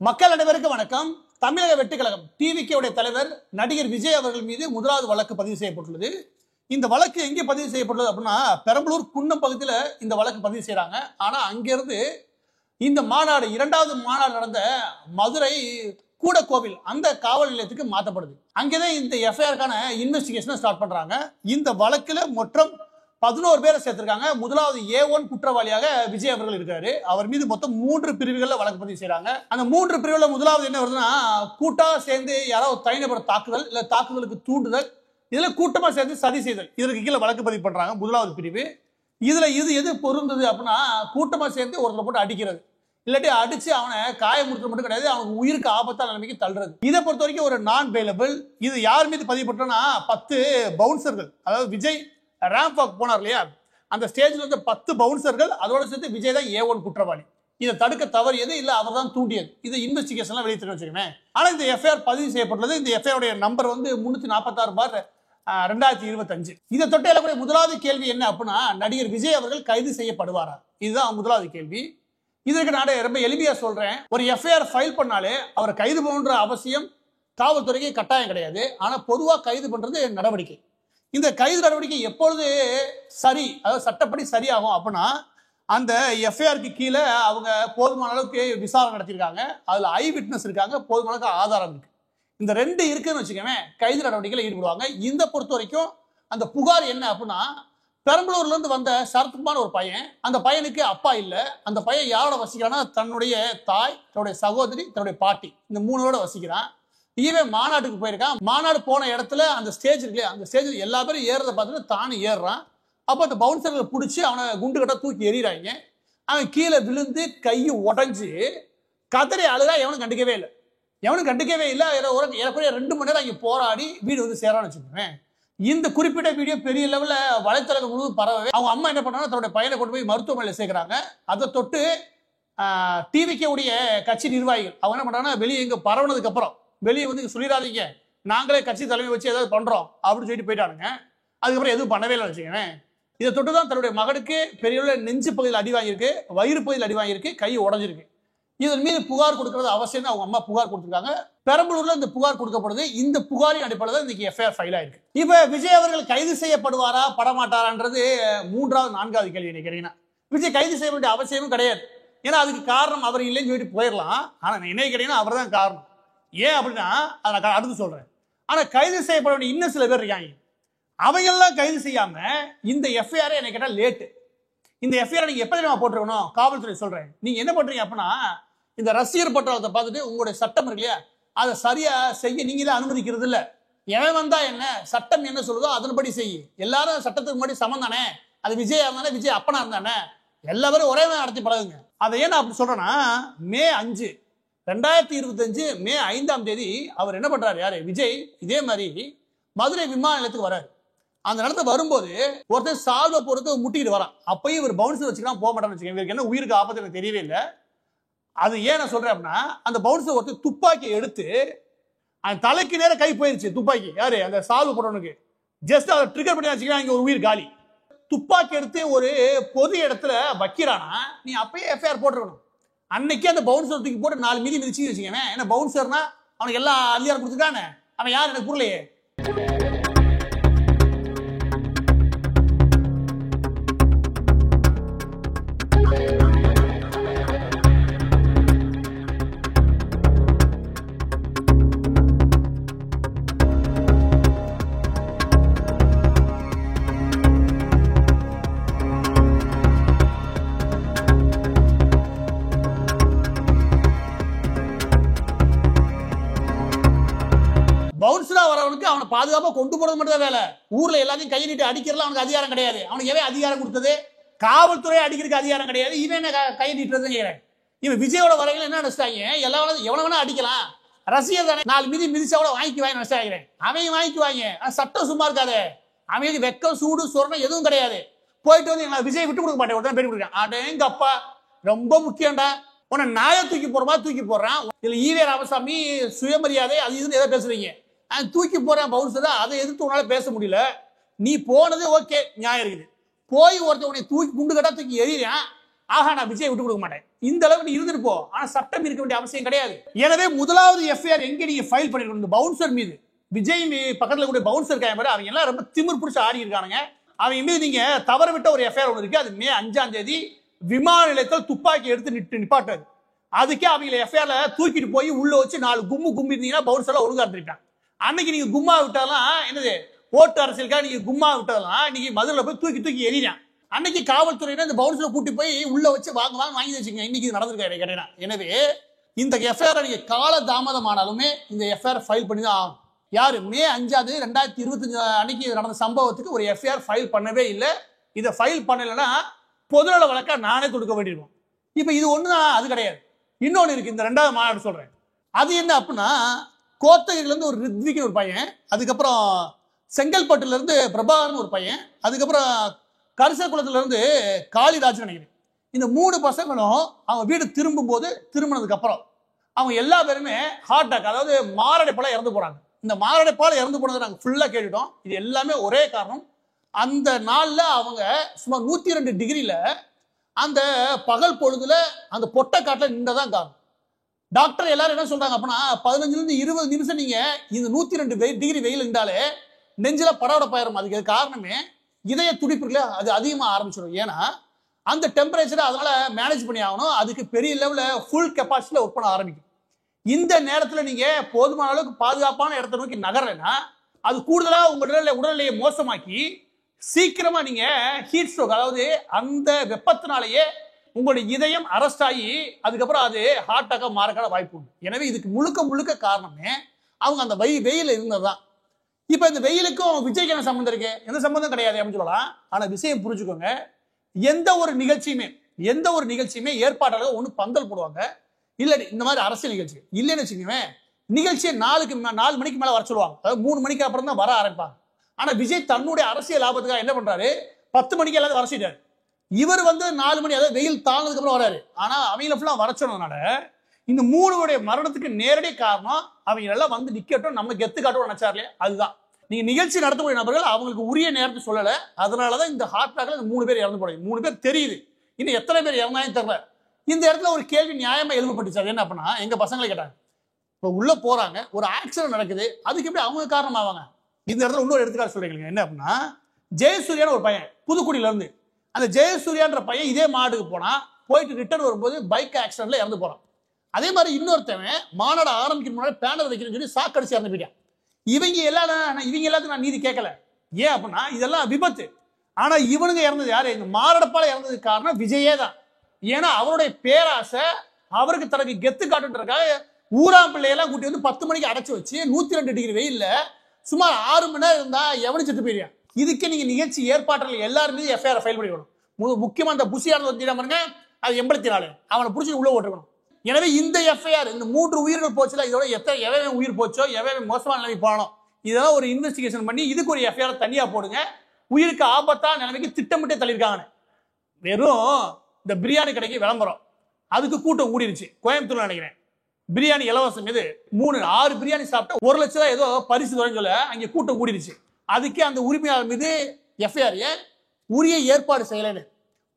மக்கள் அனைவருக்கும் வணக்கம். தமிழக வெற்றி கழகம் டிவிகே உடைய தலைவர் நடிகர் விஜய் அவர்கள் மீது முதலாவது வழக்கு பதிவு செய்யப்பட்டுள்ளது. இந்த வழக்கு எங்கே பதிவு செய்யப்பட்டுள்ளது அப்படின்னா, பெரம்பலூர் குன்னம் பகுதியில் இந்த வழக்கு பதிவு செய்யறாங்க. ஆனா அங்கிருந்து இந்த மாநாடு, இரண்டாவது மாநாடு நடந்த மதுரை கூடக்கோவில் அந்த காவல் நிலையத்துக்கு மாற்றப்படுது. அங்கேதான் இந்த எஃப்ஐஆருக்கான இன்வெஸ்டிகேஷனை ஸ்டார்ட் பண்றாங்க. இந்த வழக்குல மொத்தம் 11 பேரை சேர்த்திருக்காங்க. முதலாவது A1 குற்றவாளியாக விஜய் அவர்கள் இருக்காரு. அவர் மீது மொத்தம் 3 பிரிவுகள்ல வழக்கு பதிவு செய்யறாங்க. அந்த 3 பிரிவுல முதலாவது என்ன வருதுன்னா, கூட்டா சேர்ந்து யாராவது தனிநபர் தாக்குதல் இல்ல தாக்குதலுக்கு தூண்டுதல், இதுல கூட்டமா சேர்ந்து சதி செய்தல், இதற்கு கீழே வழக்கு பதிவு பண்றாங்க. முதலாவது பிரிவு. இதுல எது பொருந்தது அப்படின்னா, கூட்டமா சேர்ந்து ஒருத்தர் போட்டு அடிக்கிறது, இல்லாட்டி அடிச்சு அவனை காயமுறுத்தல் மட்டும் கிடையாது, அவனுக்கு உயிருக்கு ஆபத்தான நிலைமைக்கு தள்ளுறது. இதை பொறுத்த வரைக்கும் ஒரு நான் பெயிலபிள். இது யார் மீது பதிவு பண்றோம்னா, 10 பவுன்சர்கள், அதாவது விஜய் ரேம்ப் வாக் போனார் இல்லையா, அந்த ஸ்டேஜ்ல இருந்து 10 பவுன்சர்கள், அதோட சேர்த்து விஜய் தான் A1 குற்றவாளி. இதை தடுக்க தவறியது இல்ல அவர் தான் தூண்டியது. இது இன்வெஸ்டிகேஷன்லாம் வெளியிட்டு வச்சுக்கோங்க. ஆனா இந்த எஃப்ஐஆர் பதிவு செய்யப்பட்டுள்ளது. இந்த எஃப்ஐஆர் நம்பர் 346/2025. இதை தொட்டு எழக்கூடிய முதலாவது கேள்வி என்ன அப்படின்னா, நடிகர் விஜய் அவர்கள் கைது செய்யப்படுவாரா? இதுதான் முதலாவது கேள்வி. இதற்கு நான் ரொம்ப எளிமையா சொல்றேன். ஒரு எஃப்ஐஆர் ஃபைல் பண்ணாலே அவரை கைது பண்ற அவசியம் காவல்துறைக்கு கட்டாயம் கிடையாது. ஆனா பொதுவா கைது பண்றது நடவடிக்கை. இந்த கைது நடவடிக்கை எப்பொழுது சரி, அதாவது சட்டப்படி சரியாகும் அப்படின்னா, அந்த எஃப்ஐஆருக்கு கீழே அவங்க போதுமான அளவுக்கு விசாரணை நடத்திருக்காங்க, அதுல ஐ விட்னஸ் இருக்காங்க, போதுமான அளவுக்கு ஆதாரம் இருக்கு. இந்த 2 இருக்குன்னு வச்சுக்கோங்க, கைது நடவடிக்கையில் ஈடுபடுவாங்க. இந்த பொறுத்த வரைக்கும் அந்த புகார் என்ன அப்படின்னா, பெரம்பலூர்ல இருந்து வந்த சரத்குமார் ஒரு பையன், அந்த பையனுக்கு அப்பா இல்லை. அந்த பையன் யாரோட வசிக்கிறான்னா, தன்னுடைய தாய், தன்னுடைய சகோதரி, தன்னுடைய பாட்டி, இந்த 3 வசிக்கிறான். இவன் மாநாட்டுக்கு போயிருக்கான். மாநாடு போன இடத்துல அந்த ஸ்டேஜ் இருக்கு, அந்த ஸ்டேஜில் எல்லா பேரும் ஏறதை பார்த்துட்டு தானும் ஏறுறான். அப்போ அந்த பவுன்சர்களை பிடிச்சி அவனை குண்டு கட்ட தூக்கி எறிகிறாங்க. அவன் கீழே விழுந்து கை உடஞ்சி கதறி அழுதா எவனும் கண்டுக்கவே இல்லை. ஏறக்குறைய 2 மணி நேரம் அங்கே போராடி வீடு வந்து சேரான்னு வச்சுக்கோங்க. இந்த குறிப்பிட்ட வீடியோ பெரிய லெவலில் வலைத்தளங்கள் முழுவதும் பரவவே அவங்க அம்மா என்ன பண்ணாங்கன்னா, தன்னுடைய பையனை கொண்டு போய் மருத்துவமனையில் சேர்க்குறாங்க. அதை தொட்டு டிவிகே உடைய கட்சி நிர்வாகிகள் அவங்க என்ன பண்ணுறாங்கன்னா, வெளியே இங்கே பரவுனதுக்கு அப்புறம் வெளியே வந்து சொல்லிடாதீங்க, நாங்களே கட்சி தலைமை வச்சு ஏதாவது பண்றோம் அப்படின்னு சொல்லிட்டு போயிட்டானுங்க. அதுக்கப்புறம் எதுவும் பண்ணவே இல்லை வச்சுக்கோங்க. இதை தொட்டு தான் தன்னுடைய மகனுக்கு பெரிய நெஞ்சு பகுதியில் அடி வாங்கியிருக்கு, வயிறு பகுதியில் அடி வாங்கியிருக்கு, கை உடஞ்சிருக்கு. இதன் மீது புகார் கொடுக்கறது அவசியம். அவங்க அம்மா புகார் கொடுத்துருக்காங்க. பெரம்பலூர்ல இந்த புகார் கொடுக்கப்படுது. இந்த புகாரின் அடிப்படையில் இன்னைக்கு எஃப்ஐஆர் ஃபைல் ஆயிருக்கு. இப்ப விஜய் அவர்கள் கைது செய்யப்படுவாரா படமாட்டாரான்றது 3வது 4வது கேள்வி. கேட்டீங்கன்னா விஜய் கைது செய்ய வேண்டிய அவசியமும் கிடையாது. ஏன்னா அதுக்கு காரணம் அவர் இல்லைன்னு சொல்லிட்டு போயிடலாம். ஆனா என்ன கேட்டீங்கன்னா, அவர் தான் காரணம். ஏன் அப்படின்னா, அதை நான் அடுத்து சொல்றேன். ஆனா கைது செய்யப்பட வேண்டிய இன்னும் சில பேர் இருக்காங்க. அவையெல்லாம் கைது செய்யாம இந்த எஃப்ஐஆர் என்ன கேட்டா லேட்டு. இந்த எஃப்ஐஆர் நீங்க எப்ப தெரியுமா போட்டிருக்கணும்? காவல்துறை சொல்றேன். நீங்க என்ன பண்றீங்க அப்படின்னா, இந்த ரசிகர் பட்டாளத்தை பார்த்துட்டு உங்களுடைய சட்டம் இருக்கு இல்லையா, அதை சரியா செய்ய நீங்க தான் அனுமதிக்கிறது இல்ல. எவன் வந்தா என்ன, சட்டம் என்ன சொல்லுதோ அதன்படி செய்ய. எல்லாரும் சட்டத்துக்கு முன்னாடி சமம் தானே. அது விஜய் இருந்தானே, விஜய் அப்பனா இருந்தானே, எல்லாரும் ஒரே நடத்தி பழகுங்க. அதை ஏன் அப்படி சொல்றேன்னா, மே 5 2025 மே 5ஆம் தேதி அவர் என்ன பண்றாரு, யாரு விஜய், இதே மாதிரி மதுரை விமான நிலையத்துக்கு வராரு. அந்த இடத்துல வரும்போது ஒருத்தர் சால்வை பொறுத்து முட்டிக்கிட்டு வரான். அப்பயும் இவர் பவுன்சர் வச்சுக்கலாம் போக மாட்டான்னு வச்சுக்கோங்க. இவருக்கு என்ன உயிருக்கு ஆபத்து எனக்கு தெரியவே இல்லை. அது ஏன் நான் சொல்றேன் அப்படின்னா, அந்த பவுன்சர் ஒருத்தர் துப்பாக்கி எடுத்து அந்த தலைக்கு நேரம் கை போயிருச்சு. துப்பாக்கி யாரு, அந்த சால்வு போடுறவனுக்கு ஜஸ்ட் அதை ட்ரிகர் பண்ணி வச்சுக்கலாம், இங்க ஒரு உயிர் காலி. துப்பாக்கி எடுத்து ஒரு பொது இடத்துல வைக்கிறானா, நீ அப்பயே எஃப்ஐஆர் போட்டிருக்கணும். அன்னைக்கு அந்த பவுன்சர் தூக்கி போட்டு 4 மீதி மிதிச்சு வச்சுக்கவேன். ஏன்னா பவுன்சர்னா அவனுக்கு எல்லா அதிகாரம் கொடுத்துருக்கானே, அவன் யார் எனக்கு புரியலையே. பவுன்சரா வரவனுக்கு அவனை பாதுகாப்பா கொண்டு போறது மட்டும் தான் வேலை. ஊர்ல எல்லாத்தையும் கையை நீட்டி அடிக்கிறதுல அவனுக்கு அதிகாரம் கிடையாது. அவனுக்கு எவன் அதிகாரம் கொடுத்தது? காவல்துறை அடிக்கிறதுக்கு அதிகாரம் கிடையாது. இவன் என்ன கையை நீட்டுறதுன்னு கேட்கிறேன். இவன் விஜயோட வரையில என்ன நினைச்சிட்டாங்க, எவனை வேணா அடிக்கலாம், ரசிகர் தானே, 4 மீதி மிதிச்சா கூட வாங்கிக்குவாங்க நினைச்சாங்க. அவன் வாங்கிக்குவாங்க. சட்டம் சும்மா இருக்காது. அவனுக்கு வெக்கம் சூடு சொரணம் எதுவும் கிடையாது. போயிட்டு வந்து எங்களை விஜய் விட்டு கொடுக்க மாட்டேன், ஒருத்தன் பேட்டி கொடுக்கேன். அடேங்க அப்பா, ரொம்ப முக்கியம்டா. உன்னை நாயை தூக்கி போற மாதிரி தூக்கி போடுறான். இதுல ஈவே ராமசாமி சுயமரியாதை அது இதுன்னு எதை பேசுறீங்க? தூக்கி போறேன் பவுன்சர், அதை எதிர்த்து உன்னால பேச முடியல. நீ போனது ஓகே, நியாயம் இருக்குது. போய் ஒருத்தர் உன்னை தூக்கி குண்டு கட்டா தூக்கி எறிறான், ஆஹா நான் விஜய் விட்டு கொடுக்க மாட்டேன், இந்த அளவுக்கு இருந்துட்டு போ. ஆனா சட்டம் இருக்க வேண்டிய அவசியம் கிடையாது. எனவே முதலாவது எஃப்ஐஆர் எங்க நீங்க ஃபைல் பண்ணிருக்கணும், இந்த பவுன்சர் மீது. விஜய் பக்கத்துல கூட பவுன்சர் இருக்காங்க, அவங்க எல்லாம் ரொம்ப திமிர் பிடிச்சு ஆடி இருக்கானுங்க. அவங்க மீது நீங்க தவற விட்ட ஒரு எஃப்ஐஆர் ஒன்று இருக்கு. அது மே 5ஆம் தேதி விமான நிலையத்தில் துப்பாக்கி எடுத்து நிப்பாட்டுறது. அதுக்கே அவங்களை எஃப்ஐஆர்ல தூக்கிட்டு போய் உள்ள வச்சு 4 கும்மி இருந்தீங்கன்னா பவுன்சர்ல ஒழுங்கா இருந்திருக்காங்க. அன்னைக்கு நீங்க கும்மா விட்டாலாம் என்னது ஓட்டு அரசியலுக்காக நீங்க கும்மா விட்டாலாம் இன்னைக்கு மதுரையில போய் தூக்கி எறிறான். அன்னைக்கு காவல்துறையினர் இந்த பவுன்சரை கூட்டி போய் உள்ள வச்சு வாங்கி வச்சுங்க. இன்னைக்கு இது நடந்திருக்காரு கேட்டேன். எனவே இந்த எஃப்ஐஆர் நீங்க கால தாமதமானாலுமே இந்த எஃப்ஐஆர் ஃபைல் பண்ணி தான் ஆகும். யாரு மே 5 2025 அன்னைக்கு நடந்த சம்பவத்துக்கு ஒரு எஃப்ஐஆர் ஃபைல் பண்ணவே இல்லை. இதை ஃபைல் பண்ணலைன்னா பொதுநல வழக்கா நானே தொடுக்க வேண்டியிருக்கும். இப்ப இது ஒண்ணுதான், அது கிடையாது. இன்னொன்னு இருக்கு, இந்த 2வது மாநாடு சொல்றேன். அது என்ன அப்படின்னா, கோத்தகிரில இருந்து ஒரு ரித்விக்கு ஒரு பையன், அதுக்கப்புறம் செங்கல்பட்டுல இருந்து பிரபாகரன் ஒரு பையன், அதுக்கப்புறம் கரிசக்குளத்துல இருந்து காளிராஜ் நினைக்கிறேன். இந்த 3 பசங்களும் அவங்க வீடு திரும்பினதுக்கு அப்புறம் அவங்க எல்லா பேருமே ஹார்ட் அட்டாக், அதாவது மாரடைப்பால இறந்து போறாங்க. இந்த மாரடைப்பால இறந்து போனதை நாங்கள் ஃபுல்லா கேட்டுட்டோம். இது எல்லாமே ஒரே காரணம், அந்த நாள்ல அவங்க சுமார் 102 டிகிரில அந்த பகல் பொழுதுல அந்த பொட்டை காட்டுல நின்றதான் காரணம். டாக்டர் எல்லாரும் என்ன சொல்றாங்க அப்படின்னா 15 to 20 நிமிஷம் நீங்க இந்த 102 டிகிரி வெயில் இருந்தாலே நெஞ்சில படபடப்பாயிரும். அதுக்கு காரணமே இதய துடிப்புல அது அதிகமாக ஆரம்பிச்சிடும். ஏன்னா அந்த டெம்பரேச்சரை அதனால மேனேஜ் பண்ணி ஆகணும். அதுக்கு பெரிய லெவல்ல ஃபுல் கெப்பாசிட்டியில ஒர்க் பண்ண ஆரம்பிக்கும். இந்த நேரத்துல நீங்க போதுமான அளவுக்கு பாதுகாப்பான இடத்தை நோக்கி நகரலைன்னா அது கூடுதலா உங்க உடல்நிலையை மோசமாக்கி சீக்கிரமா நீங்க ஹீட் ஸ்ட்ரோக், அதாவது அந்த வெப்பத்தினாலேயே உங்களுடைய இதயம் அரெஸ்ட் ஆகி அதுக்கப்புறம் அது ஹார்ட் அட்டாக்கா மாறக்கான வாய்ப்பு உண்டு. எனவே இதுக்கு முழுக்க காரணமே அவங்க அந்த வெயில் இருந்ததுதான். இப்ப இந்த வெயிலுக்கும் விஜய்க்கு என்ன சம்பந்தம் இருக்கு? எந்த சம்பந்தம் கிடையாது அப்படின்னு சொல்லலாம். ஆனா விஷயம் புரிஞ்சுக்கோங்க, எந்த ஒரு நிகழ்ச்சியுமே ஏற்பாட்டாளர்கள் ஒண்ணு பந்தல் போடுவாங்க, இல்ல இந்த மாதிரி அரசியல் நிகழ்ச்சி இல்லைன்னு வச்சுக்கோங்க, நிகழ்ச்சியை 4 மணிக்கு மேல வர சொல்லுவாங்க. அதாவது 3 மணிக்கு அப்புறம் தான் வர ஆரம்பிப்பாங்க. ஆனா விஜய் தன்னுடைய அரசியல் லாபத்துக்காக என்ன பண்றாரு, 10 மணிக்கு எல்லாரும் வர சொல்லிட்டாரு. இவர் 4 மணி, அதாவது வெயில் தாழ்ந்ததுக்கு அப்புறம் வராரு. ஆனா அவங்கள ஃபுல்லா வர சொன்னதுனால இந்த 3 மரணத்துக்கு நேரடி காரணம் அவங்க எல்லாம் நிக்கட்டும், நம்ம கெத்து காட்டும் நினைச்சாரு. அதுதான் நீங்க நிகழ்ச்சி நடத்தக்கூடிய நபர்கள் அவங்களுக்கு உரிய நேரத்தை சொல்லல. அதனாலதான் இந்த ஹார்ட் அட்டாக்ல 3 பேர் இறந்து போறாங்க. 3 பேர் தெரியுது, இன்னும் எத்தனை பேர் இறந்தாலும் தெரியல. இந்த இடத்துல ஒரு கேள்வி நியாயமா எழுப்பப்பட்டுச்சு. என்ன அப்படின்னா, எங்க பசங்களை கேட்டாங்க, இப்ப உள்ள போறாங்க, ஒரு ஆக்சிடென்ட் நடக்குது, அதுக்கு எப்படி அவங்க காரணம் ஆவாங்க? இந்த இடத்துல இன்னொரு எடுத்துக்காட்டு சொல்றீங்க. என்ன அப்படின்னா, ஜெயசூர்யான ஒரு பையன் புதுக்குடியில இருந்து, அந்த ஜெயசூர்யான்ற பையன் இதே மாடுக்கு போனா, போயிட்டு ரிட்டர்ன் வரும்போது பைக் ஆக்சிடென்ட்ல இறந்து போறான். அதே மாதிரி இன்னொருத்தவன் மாநாடு ஆரம்பிக்கிற முன்னாடி பேனர் வைக்கணும்னு சொல்லி சாக்கடிச்சு இறந்து போயிட்டான். இவங்க எல்லாத்துக்கும் நான் நீதி கேட்கல. ஏன் அப்படின்னா இதெல்லாம் விபத்து. ஆனா இவனுங்க இறந்தது யாரு? இந்த மாரடைப்பால இறந்ததுக்கு காரணம் விஜயே தான். ஏன்னா அவருடைய பேராசை, அவருக்கு தனக்கு கெத்து காட்டுன்றதுக்காக ஊராம் பிள்ளையெல்லாம் கூட்டி 10 மணிக்கு அடைச்சு வச்சு 102 டிகிரி வெயில்ல சுமார் 6 மணி நேரம் இருந்தா எவனு செத்து போயிருக்கான். இதுக்கு நீங்க நிகழ்ச்சி ஏற்பாட்டர்கள் எல்லாருமே எஃப்ஐஆர் ஃபைல் பண்ணிக்கணும். முக்கியமா அந்த புசியானது பாருங்க, அது 84 அவனை புடிச்சு உள்ள ஓட்டுக்கணும். எனவே இந்த எஃப்ஐஆர், இந்த 3 உயிர்கள் போச்சுல, இதோட எவ்வளவு உயிர் போச்சோ, எவ்வளவு மோசமான நிலைமை போனோம், இதெல்லாம் ஒரு இன்வெஸ்டிகேஷன் பண்ணி இதுக்கு ஒரு எஃப்ஐஆர் தனியா போடுங்க. உயிருக்கு ஆபத்தான நிலைமைக்கு திட்டமிட்டே தள்ளியிருக்காங்க. வெறும் இந்த பிரியாணி கடைக்கு விளம்பரம், அதுக்கு கூட்டம் கூடிருச்சு. கோயம்புத்தூர்ல நினைக்கிறேன், பிரியாணி இலவசம், இது 6 பிரியாணி சாப்பிட்டா 1 லட்சம் ரூபாய் ஏதோ பரிசு சொல்ல அங்கே கூட்டம் கூடிருச்சு. அதுக்கே அந்த உரிமையாளர் மீது எஃப்ஐஆர். உரிய ஏற்பாடு செய்யலைன்னு,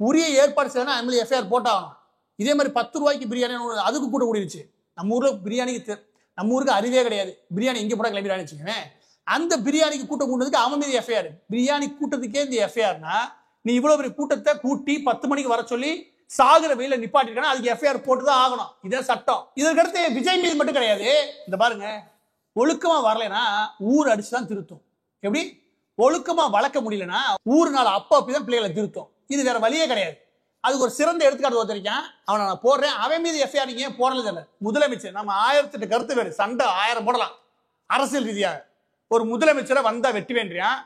உரிய ஏற்பாடு செய்யணும், எஃப்ஐஆர் போட்டாகணும். இதே மாதிரி 10 ரூபாய்க்கு பிரியாணி அதுக்கு கூட கூடிருச்சு. நம்ம ஊர்ல பிரியாணிக்கு நம்ம ஊருக்கு அறிவே கிடையாது. பிரியாணி எங்க போட கிளம்பிடான்னு வச்சுக்கோங்க. அந்த பிரியாணிக்கு கூட்டம் கூட்டதுக்கு அவன் மீது எஃப்ஐஆர். பிரியாணி கூட்டத்துக்கே இந்த எஃப்ஐஆர்னா, நீ இவ்வளவு பெரிய கூட்டத்தை கூட்டி 10 மணிக்கு வர சொல்லி சாகுற வெயில நிப்பாட்டிருக்கா, அதுக்கு எஃப்ஐஆர் போட்டுதான் ஆகணும். இதே சட்டம். இதற்கடுத்து விஜய் மீது மட்டும் கிடையாது. இந்த பாருங்க, ஒழுக்கமா வரலைன்னா ஊர் அடிச்சுதான் திருத்தும். எப்படி ஒழுக்கமா வளர்க்க முடியலன்னா ஊர் நாள் அப்பதான் பிள்ளைகளை திருத்தும். இது வேற வழியே கிடையாது. அதுக்கு ஒரு சிறந்த எடுத்துக்காட்டு ஒருத்தருக்கான், அவனை நான் போடுறேன். அவன் மீது எஃப்ஐஆர் நீங்க போடல. முதலமைச்சர், நம்ம 1008 கருத்து வேறு, சண்டை 1000 போடலாம் அரசியல் ரீதியாக. ஒரு முதலமைச்சரை வந்தா வெட்டி வேண்டியான்,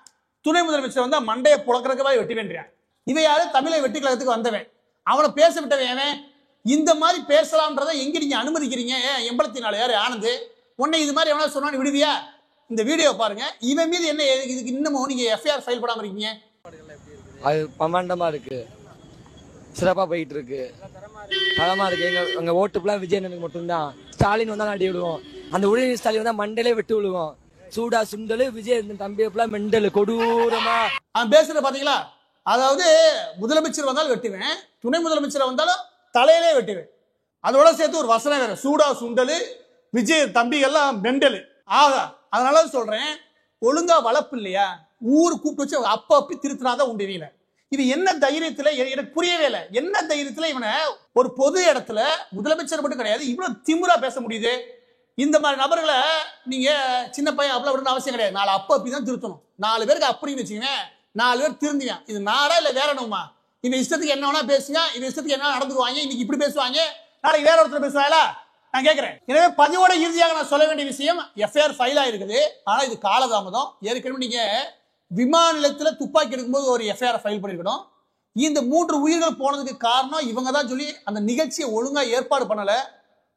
துணை முதலமைச்சர் வந்தா மண்டையை புழக்கிறதுக்காக வெட்டி வேண்டியான். இவை யாரு? தமிழை வெட்டி கழகத்துக்கு வந்தவன். அவனை பேச விட்டவன். இந்த மாதிரி பேசலாம்ன்றதை எங்க நீங்க அனுமதிக்கிறீங்க? 84 யாரு ஆனந்து, உன்னை இது மாதிரி எவனா சொன்னா விடுவியா? இந்த வீடியோ பாருங்க. இவன் மீது என்ன இதுக்கு இன்னமும் நீங்க எஃப்ஐஆர் ஃபைல் பண்ணாம இருக்கீங்க? அது பிரமாண்டமா இருக்கு, சிறப்பா போயிட்டு இருக்கு, தரமா இருக்கு. எங்க ஓட்டு ஃபுல்லா விஜய் எனக்கு மட்டும்தான். ஸ்டாலின் வந்தா நாட்டி விடுவோம். அந்த உதயநிதி ஸ்டாலின் வந்தா மண்டலே விட்டு விழுவோம். சூடா சுண்டலு, விஜய் தம்பி ஃபுல்லா மெண்டல் கொடூரமா அவன் பேசுறத பாத்தீங்களா? அதாவது முதலமைச்சர் வந்தாலும் வெட்டுவேன், துணை முதலமைச்சர் வந்தாலும் தலையிலே வெட்டுவேன். அதோட சேர்த்து ஒரு வசனம் வேற, சூடா சுண்டலு, விஜய் தம்பிகள்லாம் மெண்டலு. ஆகா, அதனால சொல்றேன், ஒழுங்கா வளர்ப்பு இல்லையா, ஊர் கூப்பிட்டு வச்சு அப்ப அப்படி திருத்தினாதான் உண்டு. இவங்கள இது என்ன தைரியத்துல, எனக்கு புரியவே இல்லை, என்ன தைரியத்துல இவனை ஒரு பொது இடத்துல, முதலமைச்சர் மட்டும் கிடையாது, இவ்வளவு திமிரா பேச முடியுது? இந்த மாதிரி நபர்களை நீங்க சின்ன பையன் அவ்வளவு விடணும் அவசியம் கிடையாது. நாலு அப்ப அப்படிதான் திருத்தணும். 4 பேருக்கு அப்படின்னு வச்சுக்கவேன், 4 பேர் திருந்தியான். இது நாடா இல்ல வேற என்னமா? இவன் இஷ்டத்துக்கு என்ன வேணா பேசுங்க, இவன் இஷ்டத்துக்கு என்ன நடந்துருவாங்க, இன்னைக்கு இப்படி பேசுவாங்க, நாளைக்கு வேற ஒருத்தர் பேசுவாங்களா? நான் கேட்கிறேன். எனவே பதிவோட இறுதியாக நான் சொல்ல வேண்டிய விஷயம், எஃப்ஐஆர் ஃபைல் ஆயிருக்குது, ஆனா இது காலதாமதம். ஏற்கனவே நீங்க விமான நிலையத்துல துப்பாக்கி எடுக்கும்போது ஒரு எஃப்ஐஆர் ஃபைல் பண்ணிருக்கணும். இந்த 3 உயிர்கள் போனதுக்கு காரணம் இவங்க தான் சொல்லி அந்த நிகழ்ச்சியை ஒழுங்கா ஏற்பாடு பண்ணல.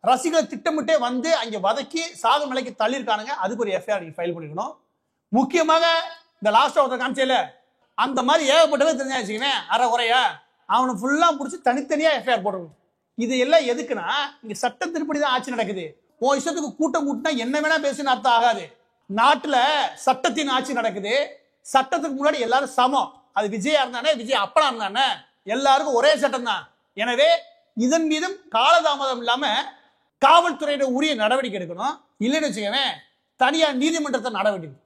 ரசிகர்கள் திட்டமிட்டே வந்து அங்க வதக்கி சாகும் நிலைக்கு தள்ளியிருக்கானுங்க. அதுக்கு ஒரு எஃப்ஐஆர் ஃபைல் பண்ணிருக்கணும். முக்கியமாக இந்த லாஸ்ட் ஒருத்தர் காமிச்சல, அந்த மாதிரி ஏகப்பட்டவே தெரிஞ்சா வச்சுக்கவேன், அரை குறையா அவனை ஃபுல்லா முடிச்சு தனித்தனியா எஃப்ஐஆர் போடணும். இது எல்லாம் எதுக்குன்னா, இங்க சட்ட திருப்படி தான் ஆட்சி நடக்குது. உன் இஷ்டத்துக்கு கூட்டம் கூட்டினா என்ன வேணா பேசுன்னு அர்த்தம் ஆகாது. நாட்டுல சட்டத்தின் ஆட்சி நடக்குது. சட்டத்துக்கு முன்னாடி எல்லாரும் சமம். அது விஜயா இருந்தானே, விஜய் அப்பனா இருந்தானே, எல்லாருக்கும் ஒரே சட்டம் தான். எனவே இதன் மீதும் காலதாமதம் இல்லாம காவல்துறையிட உரிய நடவடிக்கை எடுக்கணும். இல்லைன்னு வச்சுக்கவேன், தனியார் நீதிமன்றத்தை நடவடிக்கை